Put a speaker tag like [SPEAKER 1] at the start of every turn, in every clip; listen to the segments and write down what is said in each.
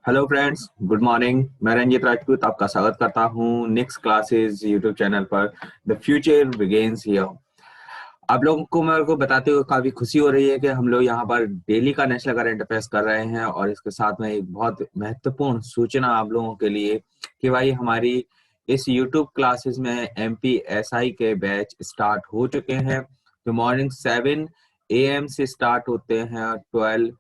[SPEAKER 1] Hello friends, good morning. मैं रंजीत राजपूत आपका स्वागत करता हूं नेक्स्ट क्लासेस यूट्यूब चैनल पर। The future begins here. आप लोगों को मेरे को बताते हुए काफी खुशी हो रही है कि हम लोग यहाँ पर डेली का नेशनल करंट अफेयर्स कर रहे हैं और इसके साथ में एक बहुत महत्वपूर्ण सूचना आप लोगों के लिए कि भाई हमारी इस यूट्यूब क्लासेस में MPSI के बैच स्टार्ट हो चुके हैं। जो मॉर्निंग 7 AM से स्टार्ट होते हैं, 12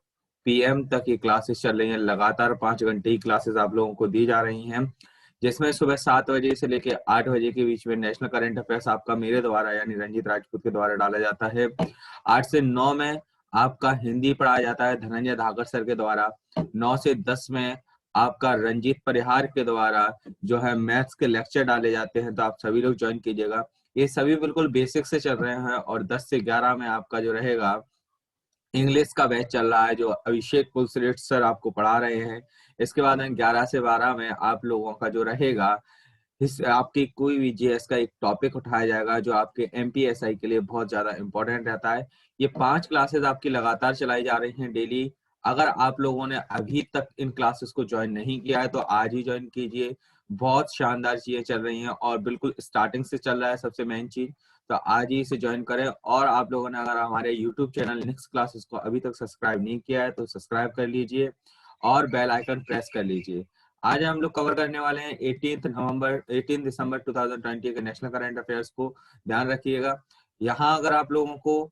[SPEAKER 1] PM तक ये क्लासेस चल रही हैं। लगातार 5 घंटे की क्लासेस आप लोगों को दी जा रही हैं, जिसमें सुबह 7 बजे से लेकर 8 बजे के बीच में नेशनल करंट अफेयर्स आपका मेरे द्वारा यानी रंजीत राजपूत के द्वारा डाला जाता है। 8 से 9 में आपका हिंदी पढ़ाया जाता है धनंजय धाकड़ सर के द्वारा। 9 से 10 में आपका रंजीत परिहार के द्वारा जो है मैथ्स के लेक्चर डाले जाते हैं, तो आप सभी लोग ज्वाइन कीजिएगा। ये सभी बिल्कुल बेसिक से चल रहे हैं। और 10 से 11 में आपका जो रहेगा इंग्लिश का बैच चल रहा है, जो अभिषेक कुलश्रेष्ठ सर आपको पढ़ा रहे हैं। इसके बाद में 11 से 12 में आप लोगों का जो रहेगा इस आपकी कोई भी जीएस का एक टॉपिक उठाया जाएगा, जो आपके MPSI के लिए बहुत ज्यादा इंपॉर्टेंट रहता है। ये 5 क्लासेस आपकी लगातार चलाई जा रही हैं डेली। अगर आप लोगों ने अभी तक इन क्लासेस को ज्वाइन नहीं किया है तो आज ही ज्वाइन कीजिए। बहुत शानदार चीजें चल रही हैं और बिल्कुल स्टार्टिंग से चल रहा है सबसे मेन चीज। तो आज ही इसे ज्वाइन करें। और आप लोगों ने अगर हमारे यूट्यूब चैनल नेक्स्ट क्लासेस को अभी तक सब्सक्राइब नहीं किया है तो सब्सक्राइब कर लीजिए और बेल आइकन प्रेस कर लीजिए। आज हम लोग कवर करने वाले हैं 18 दिसंबर 2020 के नेशनल करंट अफेयर्स को। ध्यान रखिएगा। यहाँ अगर आप लोगों को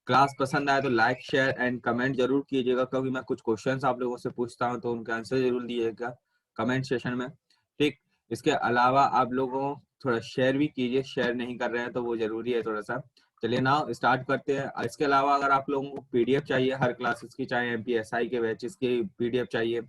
[SPEAKER 1] क्लास पसंद आए तो लाइक शेयर एंड कमेंट जरूर कीजिएगा, क्योंकि मैं कुछ क्वेश्चंस आप लोगों से पूछता हूं तो उनके आंसर जरूर दीजिएगा कमेंट सेशन में। ठीक। इसके अलावा आप लोगों थोड़ा शेयर भी कीजिए, शेयर नहीं कर रहे हैं तो वो जरूरी है थोड़ा सा। चलिए नाउ स्टार्ट करते हैं। इसके अलावा अगर आप लोगों को पीडीएफ चाहिए हर क्लासेस की, चाहे MPSI के बैचेस की पीडीएफ चाहिए,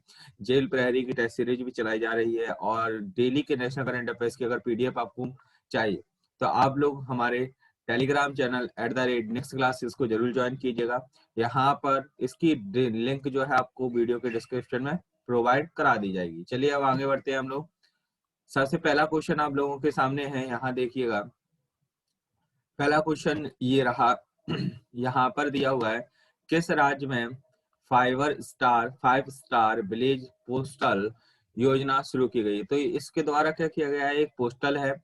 [SPEAKER 1] जेल प्रहरी की टेस्ट सीरीज भी चलाई जा रही है, और डेली के नेशनल करंट अफेयर्स की अगर पीडीएफ आपको चाहिए तो आप लोग हमारे टेलीग्राम चैनल @नेक्स्ट क्लासेस को जरूर ज्वाइन कीजिएगा। यहाँ पर इसकी लिंक जो है आपको वीडियो के डिस्क्रिप्शन में प्रोवाइड करा दी जाएगी। चलिए अब आगे बढ़ते हैं हम लोग। सबसे पहला क्वेश्चन आप लोगों के सामने है, यहाँ देखिएगा। पहला क्वेश्चन ये रहा। यहाँ पर दिया हुआ है, किस राज्य में 5 स्टार विलेज पोस्टल योजना शुरू की गई। तो इसके द्वारा क्या किया गया है, एक पोस्टल है।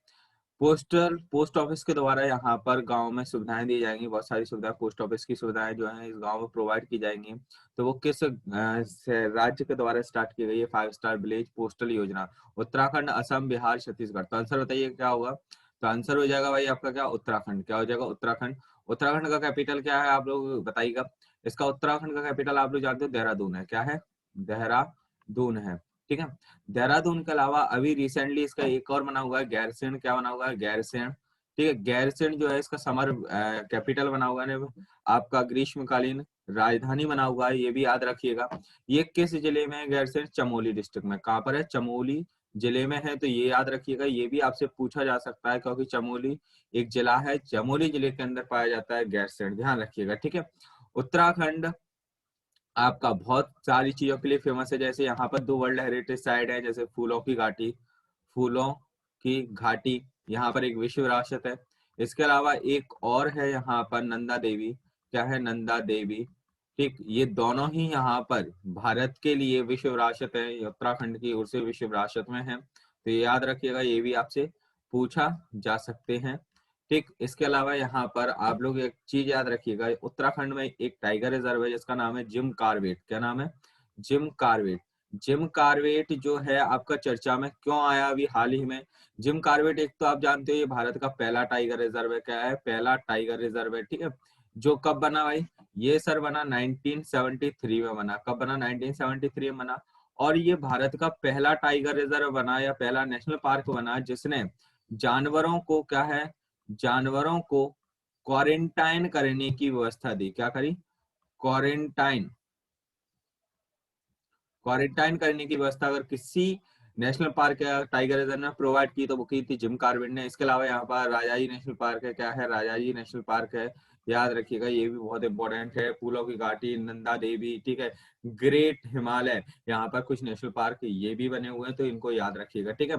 [SPEAKER 1] पोस्ट ऑफिस के द्वारा यहाँ पर गांव में सुविधाएं दी जाएंगी। बहुत सारी सुविधाएं पोस्ट ऑफिस की सुविधाएं जो है इस गांव में प्रोवाइड की जाएंगी। तो वो किस राज्य के द्वारा स्टार्ट की गई है 5 स्टार विलेज पोस्टल योजना। उत्तराखंड, असम, बिहार, छत्तीसगढ़। तो आंसर बताइए क्या होगा। तो आंसर हो जाएगा भाई आपका क्या, उत्तराखंड। क्या हो जाएगा, उत्तराखंड। उत्तराखंड का कैपिटल क्या है आप लोग बताइएगा। इसका उत्तराखंड का कैपिटल आप लोग जानते हो देहरादून है। क्या है, देहरादून है। ठीक है। देहरादून के अलावा अभी रिसेंटली इसका एक और बना हुआ है गैरसैंण। क्या बना हुआ है, गैरसैंण। ठीक है। गैरसैंण जो है इसका समर कैपिटल बना हुआ है, आपका ग्रीष्मकालीन राजधानी बना हुआ है, ये भी याद रखिएगा। ये किस जिले में है गैरसैंण, चमोली डिस्ट्रिक्ट में। कहाँ पर है, चमोली जिले में है। तो ये याद रखिएगा, ये भी आपसे पूछा जा सकता है क्योंकि चमोली एक जिला है, चमोली जिले के अंदर पाया जाता है गैरसैंण। ध्यान रखिएगा। ठीक है। उत्तराखंड आपका बहुत सारी चीजों के लिए फेमस है, जैसे यहाँ पर 2 वर्ल्ड हेरिटेज साइट है, जैसे फूलों की घाटी यहाँ पर एक विश्व विरासत है। इसके अलावा एक और है यहाँ पर नंदा देवी। क्या है, नंदा देवी। ठीक। ये दोनों ही यहाँ पर भारत के लिए विश्व विरासत है, ये उत्तराखंड की ओर से विश्व विरासत में है। तो ये याद रखिएगा, ये भी आपसे पूछा जा सकते हैं। ठीक। इसके अलावा यहाँ पर आप लोग एक चीज याद रखिएगा, उत्तराखंड में एक टाइगर रिजर्व है जिसका नाम है जिम कार्बेट। क्या नाम है, जिम कार्बेट। जिम कार्बेट जो है आपका चर्चा में क्यों आया अभी हाल ही में। जिम कार्बेट एक तो आप जानते हो ये भारत का पहला टाइगर रिजर्व है। क्या है, पहला टाइगर रिजर्व है। ठीक है। जो कब बना भाई, ये सर बना 1973 में बना। कब बना, 1973 में बना। और ये भारत का पहला टाइगर रिजर्व बना या पहला नेशनल पार्क बना जिसने जानवरों को क्या है, जानवरों को क्वारंटाइन करने की व्यवस्था दी। क्या करी, क्वारंटाइन क्वारंटाइन करने की व्यवस्था अगर किसी नेशनल पार्क या टाइगर रिजर्व ने प्रोवाइड की तो वो की थी जिम कार्बेट ने। इसके अलावा यहाँ पर राजाजी नेशनल पार्क है। क्या है, राजाजी नेशनल पार्क है। याद रखिएगा, ये भी बहुत इंपॉर्टेंट है। फूलों की घाटी, नंदा देवी। ठीक है। ग्रेट हिमालय, यहाँ पर कुछ नेशनल पार्क ये भी बने हुए हैं, तो इनको याद रखिएगा। ठीक है।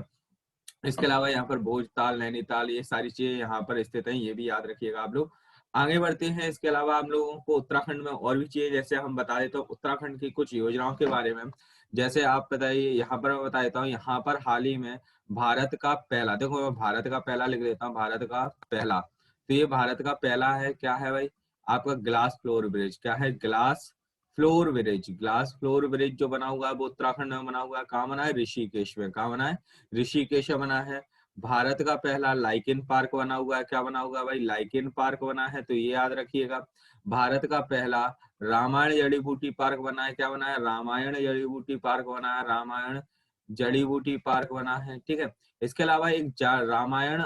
[SPEAKER 1] इसके अलावा यहाँ पर भोजताल, नैनीताल, ये सारी चीजें यहाँ पर स्थित हैं, ये भी याद रखिएगा आप लोग। आगे बढ़ते हैं। इसके अलावा हम लोगों को उत्तराखंड में और भी चीजें, जैसे हम बता दें तो उत्तराखंड की कुछ योजनाओं के बारे में। जैसे आप बताइए, यहाँ पर मैं बता देता हूँ, यहाँ पर हाल ही में भारत का पहला, देखो मैं भारत का पहला लिख देता हूँ, भारत का पहला। तो ये भारत का पहला है, क्या है भाई, आपका ग्लास फ्लोर ब्रिज। क्या है? Glass floor bridge. Glass floor bridge जो बना हुआ है वो उत्तराखंड में बना हुआ है। कहाँ बना है? ऋषिकेश में। कहाँ बना है? ऋषिकेश में बना है। भारत का पहला लाइकेन पार्क बना हुआ है। क्या बना हुआ है भाई? लाइकेन पार्क बना है, तो ये याद रखिएगा। भारत का पहला रामायण जड़ी बूटी पार्क बना है। क्या बना है? रामायण जड़ी बूटी पार्क बना है। रामायण जड़ी बूटी पार्क बना है, ठीक है। इसके अलावा एक रामायण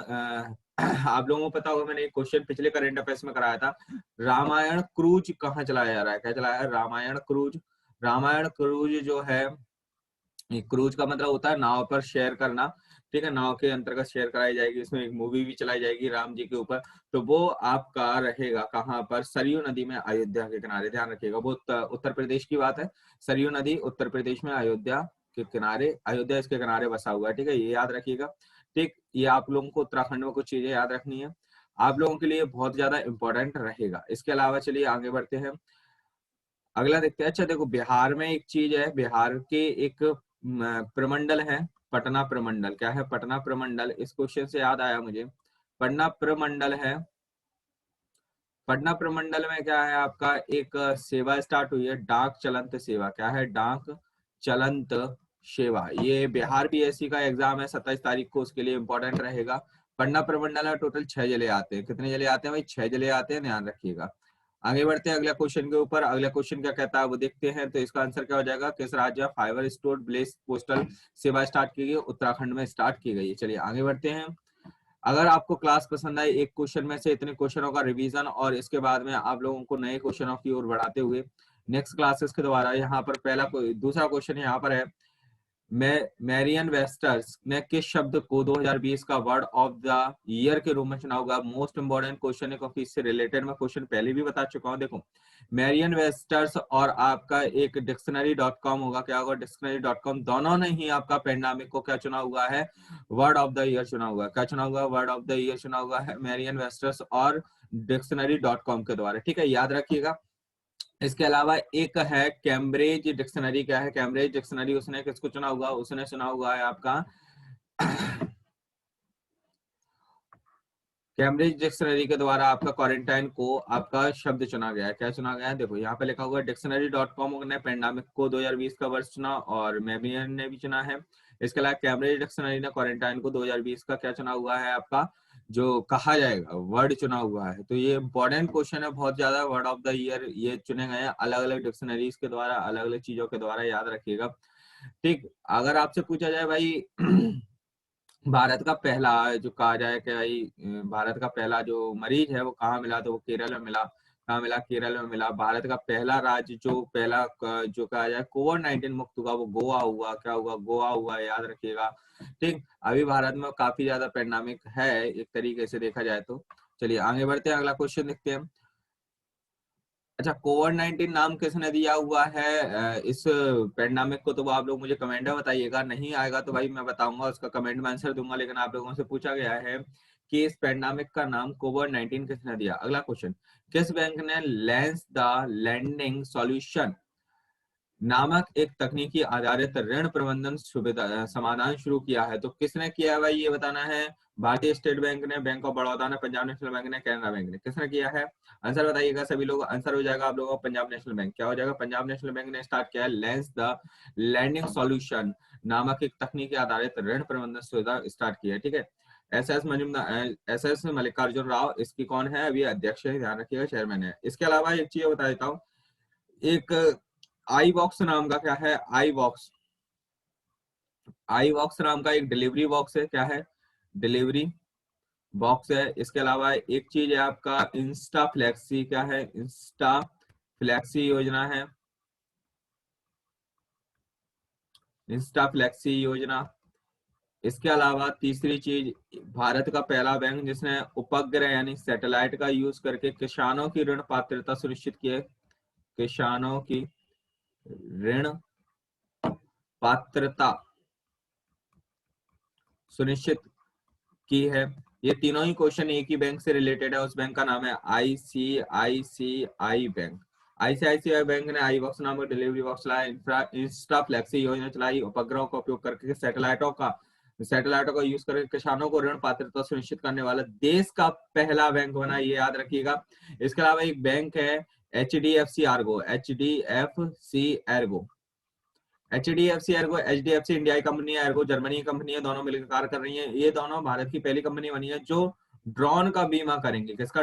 [SPEAKER 1] आप लोगों को पता होगा, मैंने एक क्वेश्चन पिछले करंट अफेयर्स में कराया था, रामायण क्रूज कहाँ चलाया जा रहा है? क्या चलाया है? रामायण क्रूज। रामायण क्रूज जो है, क्रूज का मतलब होता है नाव पर शेयर करना, ठीक है। नाव के अंतर्गत शेयर कराई जाएगी। इसमें एक मूवी भी चलाई जाएगी राम जी के ऊपर। तो वो आपका रहेगा कहाँ पर? सरयू नदी में, अयोध्या के किनारे। ध्यान रखिएगा, वो उत्तर प्रदेश की बात है। सरयू नदी उत्तर प्रदेश में अयोध्या के किनारे, अयोध्या इसके किनारे बसा हुआ है, ठीक है, ये याद रखिएगा। ठीक, ये आप लोगों को उत्तराखंड में कुछ चीजें याद रखनी है, आप लोगों के लिए बहुत ज्यादा इंपॉर्टेंट रहेगा। इसके अलावा चलिए आगे बढ़ते हैं, अगला देखते हैं। अच्छा देखो, बिहार में एक चीज है, बिहार के एक प्रमंडल है, पटना प्रमंडल। क्या है? पटना प्रमंडल। इस क्वेश्चन से याद आया मुझे, पटना प्रमंडल है। पटना प्रमंडल में क्या है आपका? एक सेवा स्टार्ट हुई है, डाक चलंत सेवा। क्या है? डाक चलंत सेवा। ये बिहार पीएससी का एग्जाम है 27 तारीख को, उसके लिए इंपॉर्टेंट रहेगा। पटना प्रमंडल में टोटल 6 जिले आते हैं। कितने जिले आते हैं भाई? 6 जिले आते हैं, ध्यान रखिएगा। आगे बढ़ते हैं अगला क्वेश्चन के ऊपर। अगला क्वेश्चन क्या कहता है वो देखते हैं। तो इसका आंसर क्या हो जाएगा? किस राज्य में फाइबर स्टोर ब्लेस पोस्टल सेवा स्टार्ट की गई? उत्तराखंड में स्टार्ट की गई है। चलिए आगे बढ़ते हैं। अगर आपको क्लास पसंद आई, एक क्वेश्चन में से इतने क्वेश्चनों का रिवीजन और इसके बाद में आप लोगों को नए क्वेश्चनों की ओर बढ़ाते हुए नेक्स्ट क्लासेस के द्वारा, यहाँ पर दूसरा क्वेश्चन यहाँ पर है, मैरियन वेस्टर्स ने किस शब्द को 2020 का वर्ड ऑफ द ईयर के रूप में चुना होगा? मोस्ट इंपोर्टेंट क्वेश्चन है, क्योंकि इससे रिलेटेड मैं क्वेश्चन पहले भी बता चुका हूं। देखो, मैरियन वेस्टर्स और आपका एक डिक्शनरी.com होगा, क्या होगा? डिक्शनरी.com, दोनों ने ही आपका पेंडेमिक को क्या चुना हुआ है? वर्ड ऑफ द ईयर चुना हुआ है। क्या चुना हुआ? वर्ड ऑफ द ईयर चुना हुआ है मैरियन वेस्टर्स और डिक्शनरी.com के द्वारा, ठीक है, याद रखिएगा। इसके अलावा एक है कैम्ब्रिज डिक्शनरी। क्या है? कैम्ब्रिज डिक्शनरी, उसने किसको चुना हुआ? उसने चुना हुआ है आपका कैम्ब्रिज डिक्शनरी के द्वारा आपका क्वारंटाइन को आपका शब्द चुना गया है। क्या चुना गया है? देखो यहाँ पे लिखा हुआ है डिक्शनरी.com ने पेंडेमिक को 2020 का वर्ष चुना और मेबियन ने भी चुना है। इसके अलावा कैम्ब्रिज डिक्शनरी ने क्वारंटाइन को 2020 का क्या चुना हुआ है? आपका जो कहा जाएगा वर्ड चुना हुआ है। तो ये इंपॉर्टेंट क्वेश्चन है बहुत ज्यादा। वर्ड ऑफ द ईयर ये चुने गए हैं अलग अलग डिक्शनरीज के द्वारा, अलग अलग चीजों के द्वारा, याद रखिएगा। ठीक, अगर आपसे पूछा जाए भाई भारत का पहला जो कहा जाए कि भाई भारत का पहला जो मरीज है वो कहाँ मिला? तो वो केरल में मिला। कहाँ मिला? केरल में मिला। भारत का पहला राज्य जो पहला जो कहा जाए कोविड-19 मुक्त हुआ वो गोवा हुआ। क्या हुआ? गोवा हुआ, याद रखिएगा। ठीक, अभी भारत में काफी ज्यादा पेंडेमिक है एक तरीके से देखा जाए तो। चलिए आगे बढ़ते हैं, अगला क्वेश्चन देखते हैं। अच्छा, कोविड-19 नाम किसने दिया हुआ है इस पेंडेमिक को? तो वो आप लोग मुझे कमेंट में बताइएगा, नहीं आएगा तो भाई मैं बताऊंगा, उसका कमेंट में आंसर दूंगा। लेकिन आप लोगों से पूछा गया है कि इस पेंडेमिक का नाम कोविड-19 किसने दिया? अगला क्वेश्चन, किस बैंक ने लेंस द लैंडिंग सॉल्यूशन नामक एक तकनीकी आधारित ऋण प्रबंधन सुविधा समाधान शुरू किया है? तो किसने किया है भाई, ये बताना है। भारतीय स्टेट बैंक ने, बैंक ऑफ बड़ौदा ने, पंजाब नेशनल बैंक ने, कैनरा बैंक ने, किसने किया है? आंसर बताइएगा सभी लोग। आंसर हो जाएगा आप लोगों का पंजाब नेशनल बैंक। क्या हो जाएगा? पंजाब नेशनल बैंक ने स्टार्ट किया है लेंस द लैंडिंग सॉल्यूशन नामक एक तकनीकी आधारित ऋण प्रबंधन सुविधा स्टार्ट की है, ठीक है। एस एस मल्लिकार्जुन राव इसकी कौन है? अभी अध्यक्ष है, ध्यान रखिएगा, चेयरमैन है। इसके अलावा एक चीज बता देता हूँ, एक आई बॉक्स नाम का, क्या है? आई बॉक्स। आई बॉक्स नाम का एक डिलीवरी बॉक्स है। क्या है? डिलीवरी बॉक्स है। इसके अलावा एक चीज है आपका इंस्टा फ्लेक्सी। क्या है? इंस्टा फ्लेक्सी योजना है, इंस्टा फ्लेक्सी योजना। इसके अलावा तीसरी चीज, भारत का पहला बैंक जिसने उपग्रह यानी सैटेलाइट का यूज करके किसानों की ऋण पात्रता सुनिश्चित की है। किसानों की ऋण पात्रता सुनिश्चित की है। ये तीनों ही क्वेश्चन एक ही बैंक से रिलेटेड है, उस बैंक का नाम है आईसीआईसीआई बैंक। आईसीआईसीआई बैंक ने आई बॉक्स नामक डिलीवरी बॉक्स चलाया, इंस्टा फ्लेक्सी योजना चलाई, उपग्रहों का उपयोग करके सैटेलाइटों का यूज करके किसानों को ऋण पात्रता सुनिश्चित करने वाला देश का पहला बैंक बना, ये याद रखिएगा। इसके अलावा एक बैंक है HDFC Ergo, HDFC Ergo, HDFC Ergo HDFC India की कंपनी है, एर्गो जर्मनी की कंपनी है, दोनों मिलकर कार्य कर रही है। ये दोनों भारत की पहली कंपनी बनी है जो ड्रोन का बीमा करेंगे। किसका?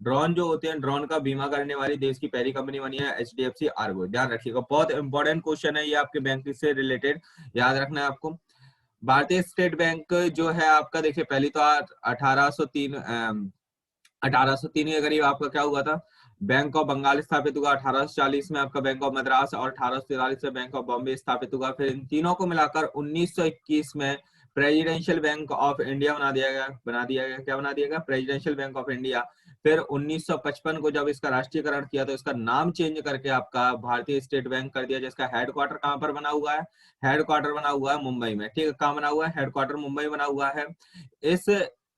[SPEAKER 1] ड्रोन जो होते हैं, ड्रोन का बीमा करने वाली देश की पहली कंपनी बनी है एचडीएफसी आर्गो। ध्यान रखिएगा, बहुत इंपॉर्टेंट क्वेश्चन है ये आपके बैंक से रिलेटेड, याद रखना है आपको। भारतीय स्टेट बैंक जो है आपका, देखिए पहली तो 1803 के करीब आपका क्या हुआ था, बैंक ऑफ बंगाल स्थापित हुआ। 1840 में आपका बैंक ऑफ मद्रास, और 1843 में बैंक ऑफ बॉम्बे स्थापित हुआ। फिर इन तीनों को मिलाकर 1921 में प्रेसिडेंशियल बैंक ऑफ इंडिया बना दिया गया। क्या बना दिया गया? Presidential bank of India. फिर 1955 को जब इसका राष्ट्रीयकरण किया तो इसका नाम चेंज करके आपका भारतीय स्टेट बैंक कर दिया, जिसका हेडक्वार्टर कहां पर बना हुआ है? हेडक्वार्टर बना हुआ है मुंबई में। ठीक है, कहां बना हुआ है? हेडक्वार्टर मुंबई बना हुआ है। इस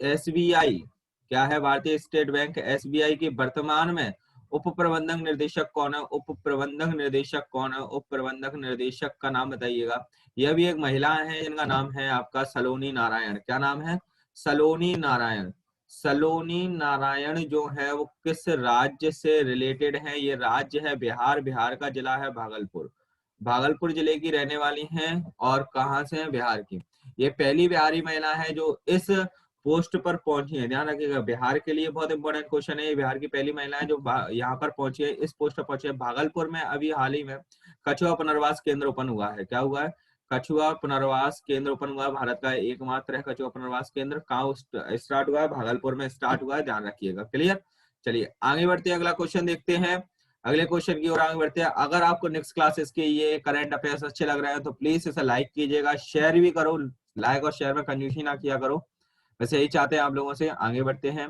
[SPEAKER 1] एसबीआई क्या है? भारतीय स्टेट बैंक एसबीआई की वर्तमान में उप प्रबंधक निर्देशक कौन है? उप प्रबंधक निर्देशक कौन है? उप प्रबंधक निर्देशक का नाम बताइएगा। यह भी एक महिला है जिनका नाम है आपका सलोनी नारायण। क्या नाम है? सलोनी नारायण। सलोनी नारायण जो है वो किस राज्य से रिलेटेड है? ये राज्य है बिहार। बिहार का जिला है भागलपुर। भागलपुर जिले की रहने वाली हैं, और कहां से है? बिहार की। ये पहली बिहारी महिला है जो इस पोस्ट पर पहुंची है। ध्यान रखिएगा, बिहार के लिए बहुत इंपॉर्टेंट क्वेश्चन है। ये बिहार की पहली महिला है जो यहाँ पर पहुंची है, इस पोस्ट पर पहुंची है। भागलपुर में अभी हाल ही में कछुआ पुनर्वास केंद्र ओपन हुआ है। क्या हुआ है? कछुआ पुनर्वास केंद्र ओपन हुआ है। भारत का एकमात्र है कछुआ पुनर्वास केंद्र। कहाँ स्टार्ट हुआ है? भागलपुर में स्टार्ट हुआ है, ध्यान रखिएगा। क्लियर? चलिए आगे बढ़ते हैं, अगला क्वेश्चन देखते हैं। अगले क्वेश्चन की ओर आगे बढ़ते हैं। अगर आपको नेक्स्ट क्लासेस के ये करंट अफेयर्स अच्छे लग रहे हैं तो प्लीज इसे लाइक कीजिएगा, शेयर भी करो। लाइक और शेयर में कंजूसी ना किया करो, वैसे यही चाहते हैं आप लोगों से। आगे बढ़ते हैं,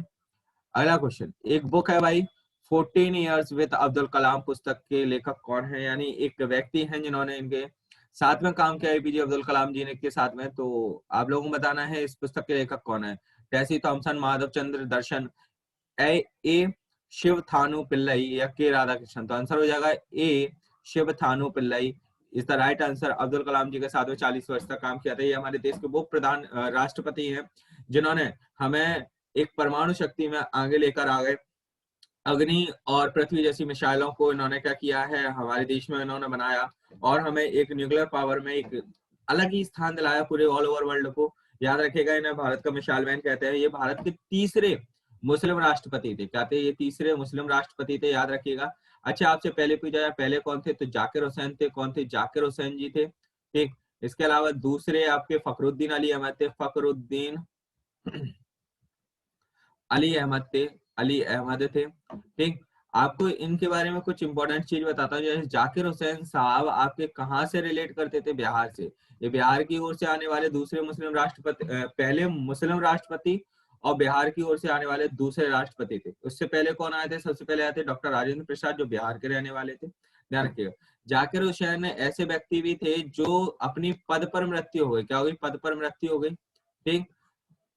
[SPEAKER 1] अगला क्वेश्चन। एक बुक है भाई 14 ईयर्स विद अब्दुल कलाम, पुस्तक के लेखक कौन है? यानी एक व्यक्ति हैं जिन्होंने इनके साथ में काम किया, एपीजे अब्दुल कलाम जी ने के साथ में। तो आप लोगों को बताना है इस पुस्तक के लेखक कौन है। टेसी थॉमसन, माधव चंद्र दर्शन, ए शिव थानु पिल्लई, या के राधाकृष्णन। तो आंसर हो जाएगा A Sivathanu Pillai is the right answer. Abdul Kalam ji के साथ में 40 वर्ष तक काम किया था। ये हमारे देश के वो प्रधान राष्ट्रपति हैं जिन्होंने हमें एक परमाणु शक्ति में आगे लेकर आ गए। अग्नि और पृथ्वी जैसी मिसाइलों को इन्होंने क्या किया है, हमारे देश में इन्होंने बनाया, और हमें एक न्यूक्लियर पावर में एक अलग ही स्थान दिलाया पूरे ऑल ओवर वर्ल्ड को। याद रखिएगा, इन्हें भारत का मिसाइल मैन कहते हैं। ये भारत के तीसरे मुस्लिम राष्ट्रपति थे। क्या थे? ये तीसरे मुस्लिम राष्ट्रपति थे, याद रखिएगा। अच्छा, आपसे पहले पूछा जाए पहले कौन थे, तो जाकिर हुसैन थे। कौन थे? जाकिर हुसैन जी थे। ठीक, इसके अलावा दूसरे आपके फखरुद्दीन अली अहमद थे। फखरुद्दीन अली अहमद थे, अली अहमद थे। ठीक, आपको इनके बारे में कुछ इंपॉर्टेंट चीज बताता हूँ। जैसे जाकिर हुसैन साहब आपके कहाँ से रिलेट करते थे? बिहार से। ये बिहार की ओर से आने वाले दूसरे मुस्लिम राष्ट्रपति, पहले मुस्लिम राष्ट्रपति, और बिहार की ओर से आने वाले दूसरे राष्ट्रपति थे। उससे पहले कौन आए थे? सबसे पहले आए थे डॉक्टर राजेंद्र प्रसाद, जो बिहार के रहने वाले थे। ध्यान रखिएगा, जाकिर हुसैन ऐसे व्यक्ति भी थे जो अपनी पद पर मृत्यु हो गई। क्या हो गई? पद पर मृत्यु हो गई। ठीक,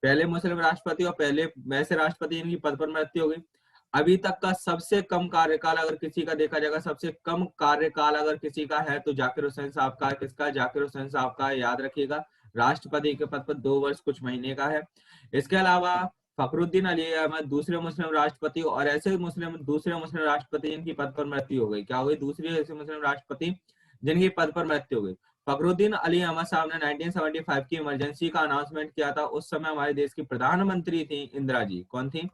[SPEAKER 1] पहले मुस्लिम राष्ट्रपति और पहले वैसे राष्ट्रपति इनकी पद पर मृत्यु हो गई। अभी तक का सबसे कम कार्यकाल अगर किसी का देखा जाएगा, सबसे कम कार्यकाल अगर किसी का है तो जाकिर हुसैन साहब का। किसका? जाकिर हुसैन साहब का। याद रखिएगा, राष्ट्रपति के पद पर 2 वर्ष कुछ महीने का है। इसके अलावा फखरुद्दीन अली अहमद दूसरे मुस्लिम राष्ट्रपति, और ऐसे दूसरे मुस्लिम राष्ट्रपति जिनकी पद पर मृत्यु हो गई। क्या हो गई? दूसरे ऐसे मुस्लिम राष्ट्रपति जिनकी पद पर मृत्यु हो गई। फखरुद्दीन अली अहमद साहब ने 1975 की इमरजेंसी का अनाउंसमेंट किया था। उस समय हमारे देश की प्रधानमंत्री थी इंदिरा जी। कौन थी?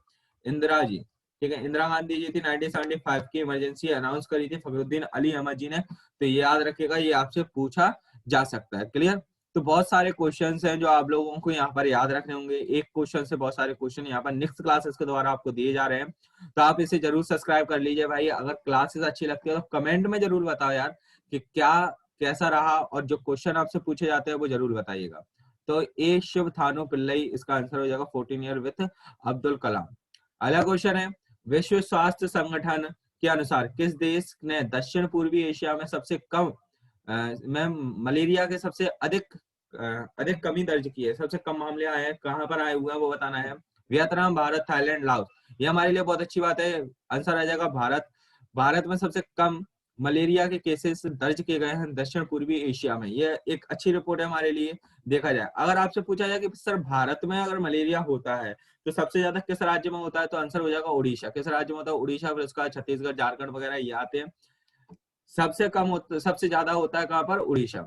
[SPEAKER 1] इंदिरा जी। ठीक है, इंदिरा गांधी जी थी। 1975 की इमरजेंसी अनाउंस करी थी फखरुद्दीन अली अहमद जी ने। तो ये याद रखिएगा, ये आपसे पूछा जा सकता है। क्लियर? तो बहुत सारे क्वेश्चंस हैं जो आप लोगों को यहाँ पर याद रखने होंगे। एक क्वेश्चन से बहुत सारे क्वेश्चन यहाँ पर नेक्स्ट क्लासेस के द्वारा आपको दिए जा रहे हैं, तो आप इसे जरूर सब्सक्राइब कर लीजिए भाई। अगर क्लासेस अच्छी लगती है तो कमेंट में जरूर बताओ यार कि क्या कैसा रहा, और जो क्वेश्चन आपसे पूछे जाते हैं वो जरूर बताइएगा। तो ए शिव थानु पिल्लई इसका आंसर हो जाएगा 14 ईयर विथ अब्दुल कलाम। अगला क्वेश्चन है, विश्व स्वास्थ्य संगठन के अनुसार किस देश ने दक्षिण पूर्वी एशिया में सबसे कम में मलेरिया के सबसे अधिक अधिक कमी दर्ज की है। सबसे कम मामले आए हैं, कहाँ पर आए हुए हैं वो बताना है। Vietnam, Bharat, Thailand, Laos. ये हमारे लिए बहुत अच्छी बात है। आंसर आ जाएगा भारत। भारत में सबसे कम मलेरिया के केसेस दर्ज किए गए हैं दक्षिण पूर्वी एशिया में। ये एक अच्छी रिपोर्ट है हमारे लिए। देखा जाए, अगर आपसे पूछा जाए कि सर भारत में अगर मलेरिया होता है तो सबसे ज्यादा किस राज्य में होता है, तो आंसर हो जाएगा उड़ीसा। किस राज्य में होता है? उड़ीसा, फिर उसका छत्तीसगढ़, झारखंड वगैरह ये आते हैं। सबसे कम होता, सबसे ज्यादा होता है कहाँ पर? उड़ीसा।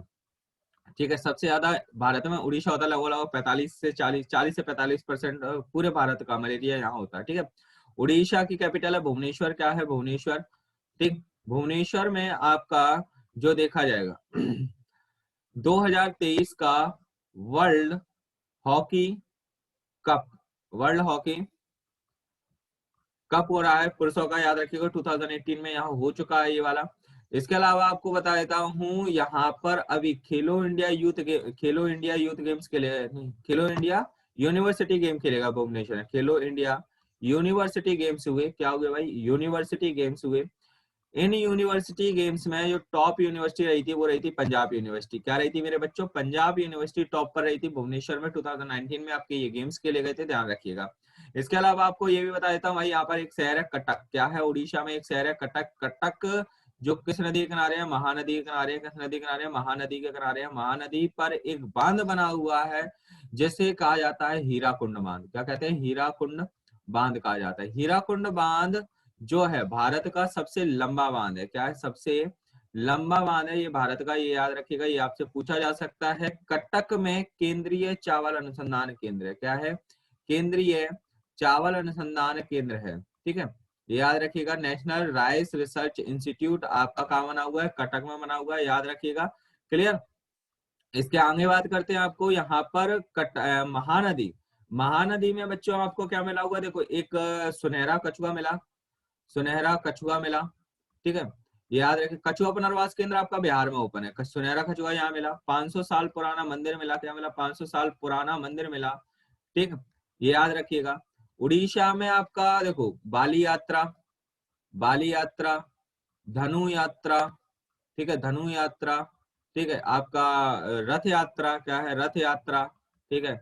[SPEAKER 1] ठीक है, सबसे ज्यादा भारत में उड़ीसा होता है, लगभग 40 से 45% पूरे भारत का मलेरिया यहाँ होता है। ठीक है, उड़ीसा की कैपिटल है भुवनेश्वर। क्या है? भुवनेश्वर। ठीक, भुवनेश्वर में आपका जो देखा जाएगा 2023 का world hockey cup, world hockey cup हो रहा है पुरुषों का, याद रखिएगा 2018 में यहाँ हो चुका है ये वाला। इसके अलावा आपको बता देता हूँ, यहाँ पर अभी खेलो इंडिया यूथ गेम्स के लिए, खेलो इंडिया यूनिवर्सिटी गेम खेलेगा भुवनेश्वर में। खेलो इंडिया यूनिवर्सिटी गेम्स हुए। क्या हुए भाई? यूनिवर्सिटी गेम्स हुए। इन यूनिवर्सिटी गेम्स में जो टॉप यूनिवर्सिटी रही थी वो रही थी पंजाब यूनिवर्सिटी। क्या रही थी मेरे बच्चों? पंजाब यूनिवर्सिटी टॉप पर रही थी भुवनेश्वर में। 2019 में आपके ये गेम्स खेले गए थे, ध्यान रखिएगा। इसके अलावा आपको ये भी बता देता हूँ भाई, यहाँ पर एक शहर है कटक। क्या है? उड़ीसा में एक शहर है कटक। कटक जो किस नदी के किनारे है? महानदी के किनारे। किस नदी के किनारे? महानदी के किनारे। महानदी पर एक बांध बना हुआ है जिसे कहा जाता है हीराकुंड बांध। क्या कहते हैं? हीराकुंड बांध कहा जाता है। हीराकुंड बांध जो है भारत का सबसे लंबा बांध है। क्या है? सबसे लंबा बांध है ये भारत का, ये याद रखिएगा। ये आपसे पूछा जा सकता है। कटक में केंद्रीय चावल अनुसंधान केंद्र है। क्या है? केंद्रीय चावल अनुसंधान केंद्र है। ठीक है, ये याद रखिएगा। नेशनल राइस रिसर्च इंस्टीट्यूट आपका कहाँ बना हुआ है? कटक में बना हुआ है, याद रखिएगा। क्लियर? इसके आगे बात करते हैं। आपको यहाँ पर महानदी, महानदी में बच्चों आपको क्या मिला हुआ? देखो, एक सुनहरा कछुआ मिला, सुनहरा कछुआ मिला। ठीक है, ये याद रखिए। कछुआ पुनर्वास केंद्र आपका बिहार में ओपन है। सुनहरा कछुआ यहाँ मिला। 500 साल पुराना मंदिर मिला। क्या मिला? 500 साल पुराना मंदिर मिला। ठीक, ये याद रखिएगा। उड़ीसा में आपका देखो बाली यात्रा, बाली यात्रा, धनु यात्रा। ठीक है, धनु यात्रा। ठीक है, आपका रथ यात्रा। क्या है? रथ यात्रा। ठीक है,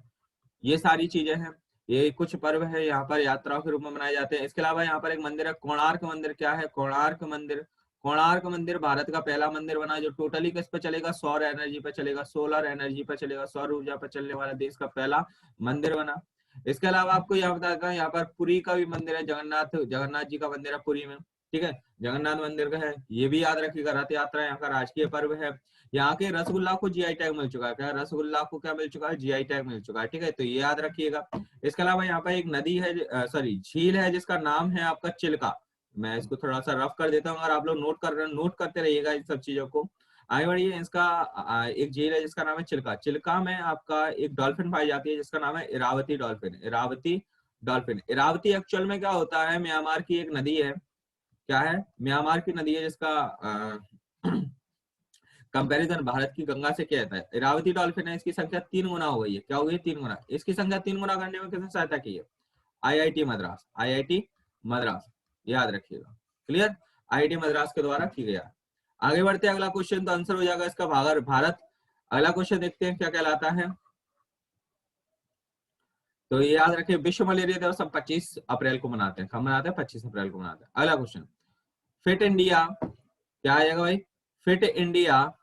[SPEAKER 1] ये सारी चीजें हैं। ये कुछ पर्व है यहाँ पर यात्राओं के रूप में मनाए जाते हैं। इसके अलावा यहाँ पर एक मंदिर है कोणार्क मंदिर। क्या है? कोणार्क मंदिर। कोणार्क मंदिर भारत का पहला मंदिर बना जो टोटली किस पे चलेगा? सौर एनर्जी पे चलेगा, सोलर एनर्जी पे चलेगा, सौर ऊर्जा पर चलने वाला देश का पहला मंदिर बना। इसके अलावा आपको यहाँ बता देता हूँ, यहाँ पर पुरी का भी मंदिर है। जगन्नाथ, जगन्नाथ जी का मंदिर है पुरी में। ठीक है, जगन्नाथ मंदिर का है, ये भी याद रखिएगा। रथ यात्रा यहाँ का राजकीय पर्व है। यहाँ के रसगुल्ला को जीआई टैग मिल चुका है। क्या? रसगुल्ला को क्या मिल चुका है? जीआई टैग मिल चुका है। ठीक है, तो ये याद रखिएगा। इसके अलावा यहाँ पर एक नदी है, सॉरी झील है, जिसका नाम है आपका चिल्का। मैं इसको थोड़ा सा रफ कर देता हूँ, अगर आप लोग नोट कर रहे हैं, नोट करते रहिएगा इन सब चीजों को। आगे बढ़िए। इसका एक झील है जिसका नाम है चिल्का। चिल्का में आपका एक डॉल्फिन पाई जाती है जिसका नाम है Irrawaddy dolphin. Irrawaddy dolphin. Irrawaddy actual में क्या होता है? म्यांमार की एक नदी है। क्या है? म्यांमार की नदी है जिसका कंपैरिजन भारत की गंगा से किया जाता है। इरावती डॉल्फिन है, इसकी संख्या 3 गुना हो गई है। क्या हो गई? 3 गुना। इसकी संख्या 3 गुना करने में किसने सहायता की है? आईआईटी मद्रास। आईआईटी मद्रास, याद रखिएगा। क्लियर? आईआईटी मद्रास के द्वारा की गया। आगे बढ़ते हैं, अगला क्वेश्चन तो आंसर हो जाएगा इसका भारत। अगला क्वेश्चन देखते हैं क्या कहलाता है। तो ये याद रखिए, विश्व मलेरिया दिवस हम 25 अप्रैल को मनाते हैं। कब मनाते हैं? 25 अप्रैल को मनाते हैं। अगला क्वेश्चन, फिट इंडिया क्या आएगा भाई? फिट इंडिया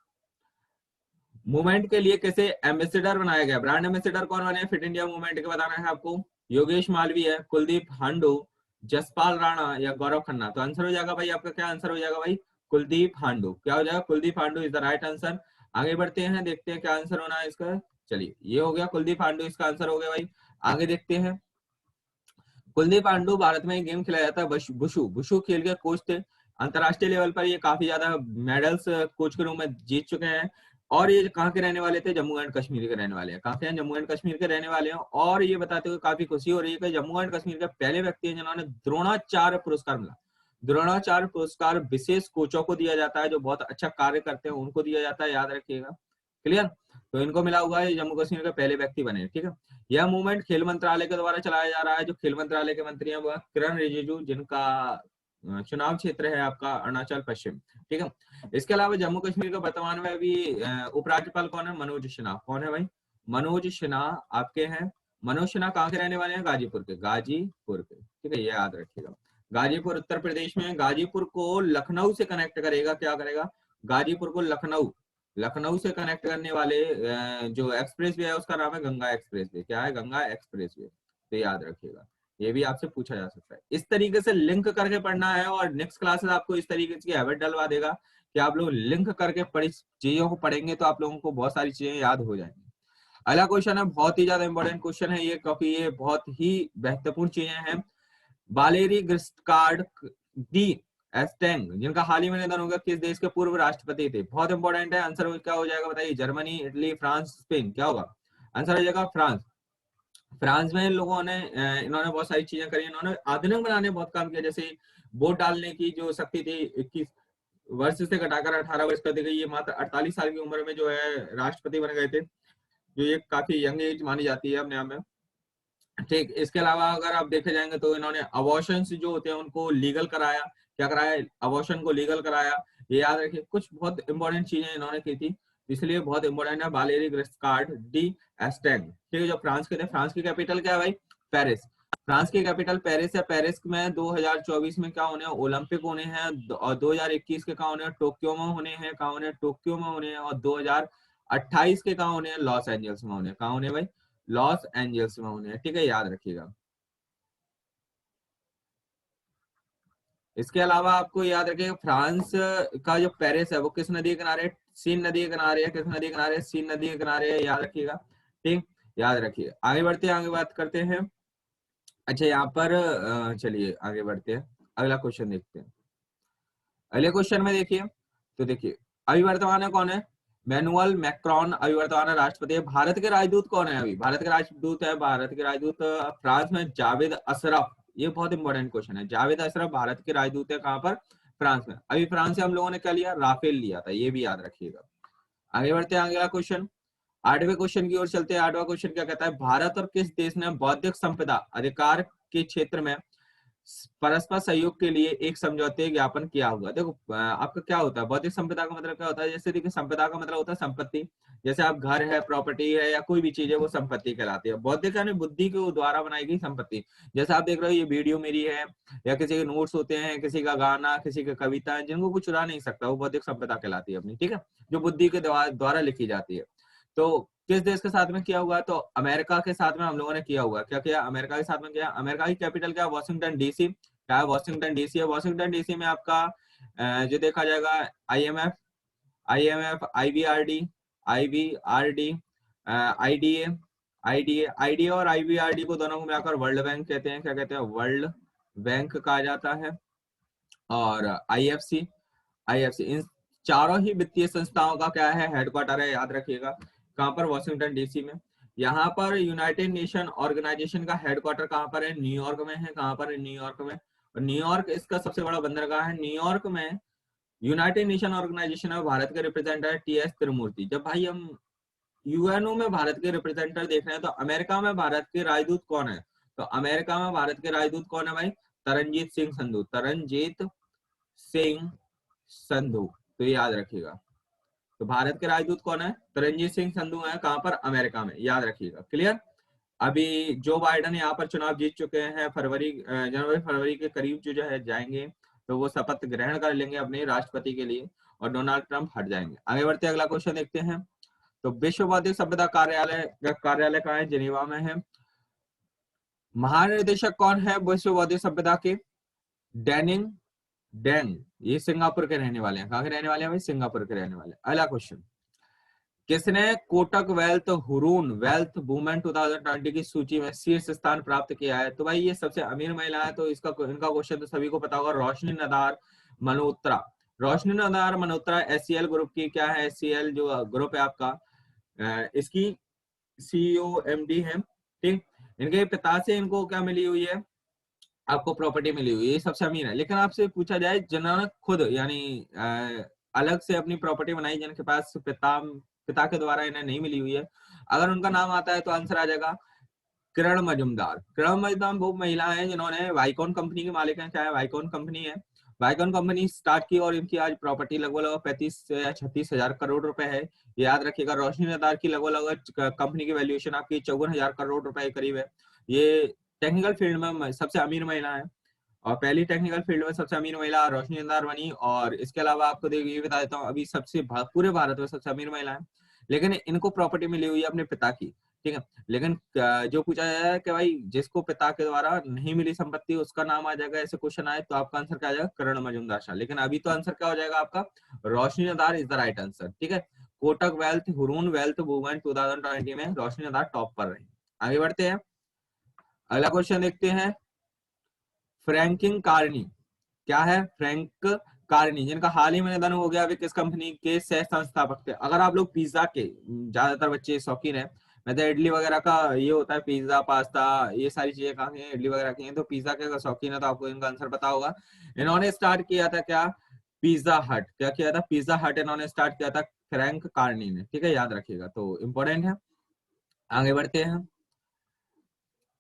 [SPEAKER 1] मूवमेंट के लिए कैसे एम्बेसडर बनाया गया? ब्रांड एम्बेसडर कौन बने फिट इंडिया मूवमेंट के? बताना है आपको। योगेश मालवीय, कुलदीप हांडू, जसपाल राणा या गौरव खन्ना। तो आंसर हो जाएगा भाई आपका, क्या आंसर हो जाएगा भाई? कुलदीप हांडू। क्या हो जाएगा? Kuldeep हांडू is the right answer. आगे बढ़ते हैं, देखते हैं क्या आंसर होना है इसका। चलिए, ये हो गया, कुलदीप हांडू इसका आंसर हो गया भाई। आगे देखते हैं। कुलदीप पांडु भारत में एक गेम खिलाया जाता है बुशु। बुशु खेल के कोच थे। अंतरराष्ट्रीय लेवल पर ये काफी ज्यादा मेडल्स कोच के रूप में जीत चुके हैं। और ये कहाँ के रहने वाले थे? जम्मू एंड कश्मीर के रहने वाले हैं। कहाँ के हैं? जम्मू एंड कश्मीर के रहने वाले हैं। और ये बताते हुए काफी खुशी हो रही है कि जम्मू एंड कश्मीर के पहले व्यक्ति हैं जिन्होंने द्रोणाचार्य पुरस्कार मिला। द्रोणाचार्य पुरस्कार विशेष कोचों को दिया जाता है जो बहुत अच्छा कार्य करते हैं, उनको दिया जाता है, याद रखिएगा। क्लियर? तो इनको मिला हुआ है, जम्मू कश्मीर के पहले व्यक्ति बने। ठीक है, यह मूवमेंट खेल मंत्रालय के द्वारा चलाया जा रहा है। जो खेल मंत्रालय के मंत्री हैं वो किरण रिजिजू, जिनका चुनाव क्षेत्र है आपका अरुणाचल पश्चिम, ठीक है। इसके अलावा जम्मू कश्मीर का वर्तमान में अभी उपराज्यपाल कौन है? मनोज सिन्हा। कौन है भाई? मनोज सिन्हा आपके हैं। मनोज सिन्हा कहाँ के रहने वाले हैं? गाजीपुर के, गाजीपुर के, ठीक है, ये याद रखिएगा। गाजीपुर उत्तर प्रदेश में। गाजीपुर को लखनऊ से कनेक्ट करेगा, क्या करेगा? गाजीपुर को लखनऊ, लखनऊ से कनेक्ट करने वाले जो एक्सप्रेस वे है उसका नाम है गंगा एक्सप्रेस वे। क्या है? गंगा एक्सप्रेस वे, तो याद रखिएगा। ये भी आपसे पूछा जा सकता है। इस तरीके से लिंक करके पढ़ना है, और नेक्स्ट क्लासेस आपको इस तरीके की हैबिट डलवा देगा कि आप लोग लिंक करके पढ़ी चीजों को पढ़ेंगे तो आप लोगों को बहुत सारी चीजें याद हो जाएंगी। अगला क्वेश्चन है, बहुत ही ज्यादा इंपॉर्टेंट क्वेश्चन है ये, क्योंकि ये बहुत ही महत्वपूर्ण चीजें हैं। वालेरी ग्रिस्कार्ड डी एस्टेंग, जिनका हाल ही में निधन हो गया, किस देश के पूर्व राष्ट्रपति थे? बहुत इंपॉर्टेंट है। आंसर क्या हो जाएगा बताइए? Germany, Italy, France, Spain. क्या होगा आंसर? हो जाएगा फ्रांस। फ्रांस में इन लोगों ने इन्होंने बहुत सारी चीजें करी। इन्होंने आधुनिक बनाने बहुत काम किया। जैसे वोट डालने की जो शक्ति थी 21 वर्ष से घटाकर 18 वर्ष कर दी गई। ये मात्र 48 साल की उम्र में जो है राष्ट्रपति बन गए थे, जो ये काफी यंग एज मानी जाती है अपने आप में, ठीक। इसके अलावा अगर आप देखे जाएंगे तो इन्होंने अबॉर्शन जो होते हैं उनको लीगल कराया। क्या कराया? अबॉर्शन को लीगल कराया। ये याद रखिए, कुछ बहुत इंपॉर्टेंट चीजें इन्होंने की थी, इसलिए बहुत इंपॉर्टेंट है। वालेरी ग्रिस्कार्ड डी एस्टेंग, ठीक है, जो फ्रांस के थे। फ्रांस की कैपिटल क्या है भाई? पेरिस। फ्रांस की कैपिटल पेरिस है। पेरिस में 2024 में क्या होने हैं? ओलंपिक होने हैं। और 2021 के कहाँ होने हैं? टोक्यो में होने हैं। कहाँ होने हैं? टोक्यो में होने हैं। और 2028 के कहाँ होने हैं? लॉस एंजल्स में होने हैं। कहाँ होने हैं भाई? लॉस एंजल्स में होने हैं, ठीक है, याद रखिएगा। इसके अलावा आपको याद रखिएगा, फ्रांस का जो पेरिस है वो किस नदी के किनारे? सीन नदी के किनारे है। किस नदी के किनारे? सीन नदी के किनारे है, याद रखिएगा, ठीक, याद रखिए। आगे बढ़ते हैं, आगे बात करते हैं। अच्छा, यहाँ पर चलिए आगे बढ़ते हैं, अगला क्वेश्चन देखते हैं। अगले क्वेश्चन में देखिए, तो देखिए अभी वर्तमान में कौन है? मैनुअल मैक्रोन अभी वर्तमान राष्ट्रपति है। भारत के राजदूत कौन है? अभी भारत के राजदूत है, भारत के राजदूत फ्रांस में जावेद अशरफ। ये बहुत इंपॉर्टेंट क्वेश्चन है। जावेद अशरफ भारत के राजदूत है, कहां पर? फ्रांस में। अभी फ्रांस से हम लोगों ने क्या लिया? राफेल लिया था, ये भी याद रखिएगा। आगे बढ़ते हैं, अगला क्वेश्चन, आठवें क्वेश्चन की ओर चलते हैं। आठवां क्वेश्चन क्या कहता है? भारत और किस देश ने बौद्धिक संपदा अधिकार के क्षेत्र में परस्पर सहयोग के लिए एक समझौते ज्ञापन किया हुआ? देखो आपका क्या होता है बौद्धिक संपदा का मतलब? क्या होता है? जैसे देखिए, संपदा का मतलब होता है संपत्ति। जैसे आप घर है, प्रॉपर्टी है, या कोई भी चीज है, वो संपत्ति कहलाती है। बौद्धिक यानी बुद्धि के द्वारा बनाई गई संपत्ति। जैसे आप देख रहे हो ये वीडियो मेरी है, या किसी के नोट्स होते हैं, किसी का गाना, किसी की कविता, जिनको कुछ चुरा नहीं सकता, वो बौद्धिक संपदा कहलाती है अपनी, ठीक है, जो बुद्धि के द्वारा लिखी जाती है। तो किस देश के साथ में किया हुआ है? तो अमेरिका के साथ में हम लोगों ने किया हुआ है। क्या किया? अमेरिका के साथ में किया। अमेरिका की कैपिटल क्या है? Washington DC. क्या है? वॉशिंगटन डीसी है। वॉशिंगटन डीसी में आपका जो देखा जाएगा IMF, IMF, IBRD, IBRD, IDA, IDA, IDA और आईबीआरडी को दोनों को मिलाकर वर्ल्ड बैंक कहते हैं। क्या कहते हैं? वर्ल्ड बैंक कहा जाता है। और आईएफसी, आईएफसी, इन चारों ही वित्तीय संस्थाओं का क्या है? हेडक्वार्टर है, याद रखिएगा। कहां पर? वॉशिंगटन डीसी में। यहाँ पर यूनाइटेड नेशन ऑर्गेनाइजेशन का हेडक्वार्टर कहां पर है? न्यूयॉर्क में है। कहां पर है? न्यूयॉर्क में। और न्यूयॉर्क इसका सबसे बड़ा बंदरगाह है। न्यूयॉर्क में यूनाइटेड नेशन ऑर्गेनाइजेशन में भारत के रिप्रेजेंटेटिव टीएस त्रिमूर्ति। जब भाई हम यूएनओ में भारत के रिप्रेजेंटेटिव देख रहे हैं, तो अमेरिका में भारत के राजदूत कौन है? तो अमेरिका में भारत के राजदूत कौन है भाई? तरनजीत सिंह संधू, तरनजीत सिंह संधू, तो ये याद रखिएगा। तो भारत के राजदूत कौन है? तरनजीत सिंह संधू है। कहां पर? अमेरिका में, याद रखिएगा। क्लियर? अभी जो बाइडन यहाँ पर चुनाव जीत चुके हैं, जनवरी फरवरी के करीब जो है जाएंगे, तो वो शपथ ग्रहण कर लेंगे अपने राष्ट्रपति के लिए, और डोनाल्ड ट्रंप हट जाएंगे। आगे बढ़ते अगला क्वेश्चन देखते हैं। तो विश्व बौद्धिक संपदा कार्यालय कहाँ है? जिनेवा में है। महानिदेशक कौन है विश्व बौद्धिक संपदा के? डेनिंग डेंग, ये सिंगापुर के रहने वाले हैं। कहाँ के रहने वाले हैं भाई? सिंगापुर के रहने वाले। अगला क्वेश्चन, किसने Kotak wealth Hurun wealth women 2020 की सूची में शीर्ष स्थान प्राप्त किया है? तो भाई ये सबसे अमीर महिला है, तो इनका क्वेश्चन तो सभी को पता होगा। रोशनी नदार मल्होत्रा। रोशनी नदार मल्होत्रा एचसीएल ग्रुप की क्या है? एचसीएल जो ग्रुप है आपका, इसकी सीईओ एमडी है, ठीक। इनके पिता से इनको क्या मिली हुई है? आपको प्रॉपर्टी मिली हुई है, ये सबसे अमीर है। लेकिन आपसे पूछा जाए जिन्होंने खुद यानी अलग से अपनी प्रॉपर्टी बनाई, जिनके पास पिता के द्वारा इन्हें नहीं मिली हुई है, अगर उनका नाम आता है तो आंसर आ जाएगा किरण मजूमदार। किरण मजूमदार वो महिला है जिन्होंने वाइकॉन कंपनी के मालिक हैं। क्या है? वाइकॉन कंपनी है। बाइकॉन कंपनी स्टार्ट की और इनकी आज प्रॉपर्टी लगभग 35 से 36 हजार करोड़ रुपए है। याद रखिएगा। रोशनी नदार की लगभग कंपनी की वैल्यूएशन आपकी 54 हजार करोड़ रुपए के करीब है। ये टेक्निकल फील्ड में सबसे अमीर महिला है और पहली टेक्निकल फील्ड में सबसे अमीर महिला रोशनी नदार बनी। और इसके अलावा आपको देखिए ये बता देता हूँ, अभी पूरे भारत में सबसे अमीर महिला है, लेकिन इनको प्रॉपर्टी मिली हुई है अपने पिता की, ठीक है। लेकिन जो पूछा जाए है कि भाई जिसको पिता के द्वारा नहीं मिली संपत्ति उसका नाम आ जाएगा, ऐसे क्वेश्चन आए तो आपका आंसर क्या आ जाएगा, करण मजूमदार शाह। लेकिन अभी तो आंसर क्या हो जाएगा आपका, रोशनी नदार इज द राइट आंसर, ठीक है। Kotak wealth Hurun wealth movement 2020 में रोशनी नदार टॉप पर रही। आगे बढ़ते हैं, अगला क्वेश्चन देखते हैं। फ्रैंकिन कार्नी क्या है, फ्रैंक कार्नी जिनका हाल ही में निधन हो गया, वे किस कंपनी के सह संस्थापक थे। अगर आप लोग पिज्जा के, ज्यादातर बच्चे शौकीन है, मैं तो इडली वगैरह का ये होता है, पिज्जा पास्ता ये सारी चीजें कहाँ हैं, इडली वगैरह की हैं, तो पिज्जा के अगर शौकीन है तो आपको इनका आंसर पता होगा। इन्होंने स्टार्ट किया था क्या, पिज्जा हट, क्या किया था, पिज्जा हट इन्होंने स्टार्ट किया था फ्रैंक कार्नी ने, ठीक है, याद रखिएगा, तो इंपॉर्टेंट है। आगे बढ़ते हैं,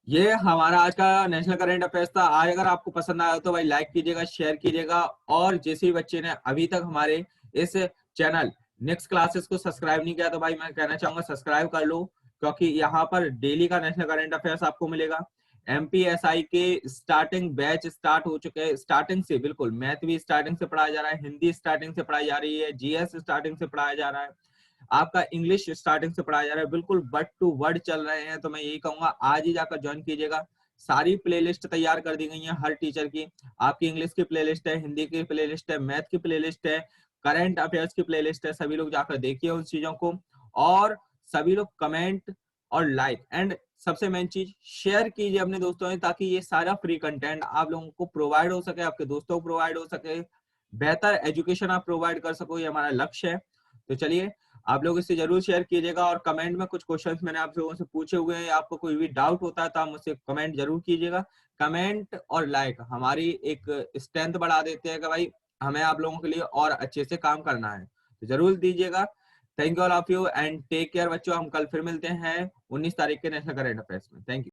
[SPEAKER 1] ये हमारा आज का नेशनल करंट अफेयर्स था। आज अगर आपको पसंद आया तो भाई लाइक कीजिएगा, शेयर कीजिएगा, और जिस भी बच्चे ने अभी तक हमारे इस चैनल नेक्स्ट क्लासेस को सब्सक्राइब नहीं किया तो भाई मैं कहना चाहूंगा सब्सक्राइब कर लो, क्योंकि यहाँ पर डेली का नेशनल करंट अफेयर्स आपको मिलेगा। एमपीएसआई के स्टार्टिंग बैच स्टार्ट हो चुके हैं, स्टार्टिंग से बिल्कुल, मैथ भी स्टार्टिंग से पढ़ाया जा रहा है, हिंदी स्टार्टिंग से पढ़ाई जा रही है, जीएस स्टार्टिंग से पढ़ाया जा रहा है, आपका इंग्लिश स्टार्टिंग से पढ़ाया जा रहा है, बिल्कुल वर्ड टू वर्ड चल रहे हैं। तो मैं यही कहूंगा आज ही जाकर ज्वाइन कीजिएगा। सारी प्लेलिस्ट तैयार कर दी गई है हर टीचर की, आपकी इंग्लिश की प्लेलिस्ट है, हिंदी की प्लेलिस्ट है, मैथ की प्लेलिस्ट है, करंट अफेयर्स की प्लेलिस्ट है। सभी लोग जाकर देखिए उन चीजों को, और सभी लोग कमेंट और लाइक एंड सबसे मेन चीज शेयर कीजिए अपने दोस्तों में, ताकि ये सारा फ्री कंटेंट आप लोगों को प्रोवाइड हो सके, आपके दोस्तों को प्रोवाइड हो सके, बेहतर एजुकेशन आप प्रोवाइड कर सको, ये हमारा लक्ष्य है। तो चलिए आप लोग इसे जरूर शेयर कीजिएगा, और कमेंट में कुछ क्वेश्चंस मैंने आप लोगों से पूछे हुए हैं, आपको कोई भी डाउट होता है तो आप मुझसे कमेंट जरूर कीजिएगा। कमेंट और लाइक हमारी एक स्ट्रेंथ बढ़ा देते हैं कि भाई हमें आप लोगों के लिए और अच्छे से काम करना है, तो जरूर दीजिएगा। Thank you all of you and take care बच्चों, हम कल फिर मिलते हैं 19 तारीख के नेशनल करंट अफेयर्स में। Thank you.